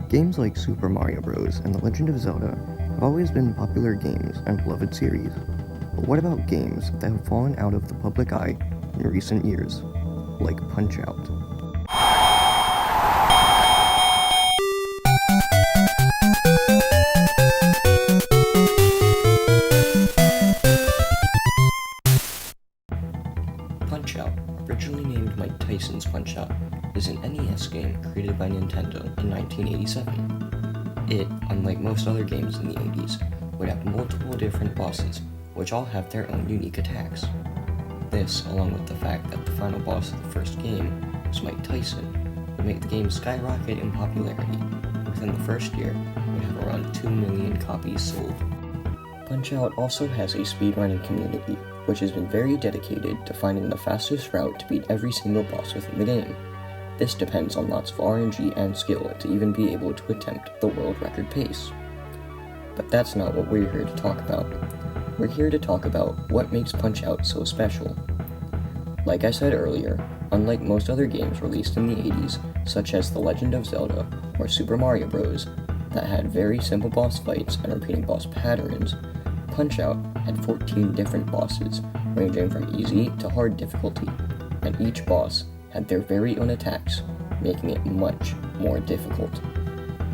Games like Super Mario Bros. And The Legend of Zelda have always been popular games and beloved series. But what about games that have fallen out of the public eye in recent years, like Punch-Out? Punch-Out, originally named Mike Tyson's Punch-Out, is an NES game created by Nintendo in 1987. It, unlike most other games in the 80s, would have multiple different bosses, which all have their own unique attacks. This, along with the fact that the final boss of the first game was Mike Tyson, would make the game skyrocket in popularity, and within the first year would have around 2 million copies sold. Punch-Out also has a speedrunning community, which has been very dedicated to finding the fastest route to beat every single boss within the game. This depends on lots of RNG and skill to even be able to attempt the world record pace. But that's not what we're here to talk about. We're here to talk about what makes Punch-Out so special. Like I said earlier, unlike most other games released in the 80s, such as The Legend of Zelda or Super Mario Bros., that had very simple boss fights and repeating boss patterns, Punch-Out had 14 different bosses, ranging from easy to hard difficulty, and each boss had their very own attacks, making it much more difficult.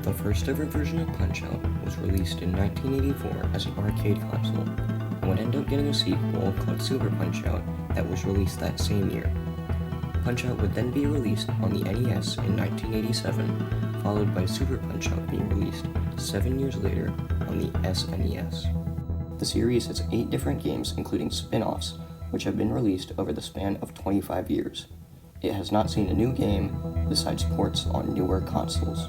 The first ever version of Punch-Out was released in 1984 as an arcade console, and would end up getting a sequel called Super Punch-Out that was released that same year. Punch-Out would then be released on the NES in 1987, followed by Super Punch-Out being released 7 years later on the SNES. The series has 8 different games, including spin-offs, which have been released over the span of 25 years. It has not seen a new game besides ports on newer consoles.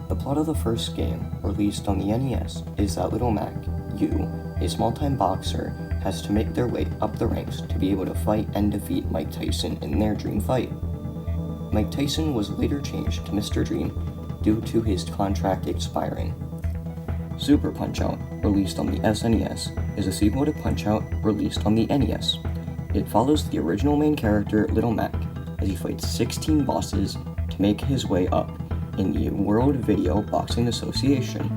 The plot of the first game, released on the NES, is that Little Mac, Yu, a small-time boxer, has to make their way up the ranks to be able to fight and defeat Mike Tyson in their dream fight. Mike Tyson was later changed to Mr. Dream due to his contract expiring. Super Punch-Out, released on the SNES, is a sequel to Punch-Out released on the NES. It follows the original main character, Little Mac, as he fights 16 bosses to make his way up in the World Video Boxing Association.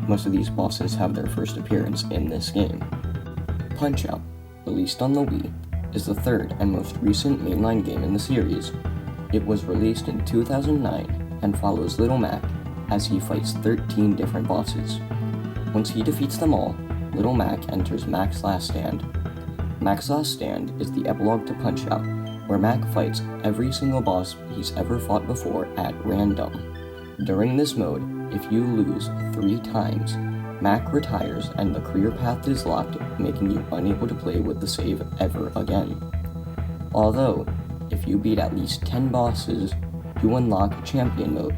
Most of these bosses have their first appearance in this game. Punch-Out, released on the Wii, is the third and most recent mainline game in the series. It was released in 2009 and follows Little Mac as he fights 13 different bosses. Once he defeats them all, Little Mac enters Mac's Last Stand. Mac's Last Stand is the epilogue to Punch-Out, where Mac fights every single boss he's ever fought before at random. During this mode, if you lose 3 times, Mac retires and the career path is locked, making you unable to play with the save ever again. Although, if you beat at least 10 bosses, you unlock Champion Mode,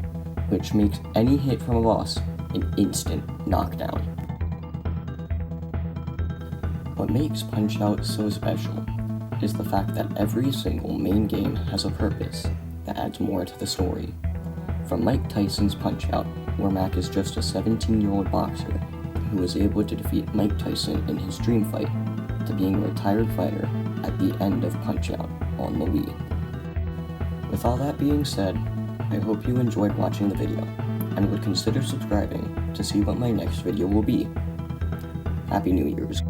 which makes any hit from a boss an instant knockdown. What makes Punch-Out so special is the fact that every single main game has a purpose that adds more to the story. From Mike Tyson's Punch-Out, where Mac is just a 17-year-old boxer who is able to defeat Mike Tyson in his dream fight, to being a retired fighter at the end of Punch-Out on the Wii. With all that being said, I hope you enjoyed watching the video, and would consider subscribing to see what my next video will be. Happy New Year's!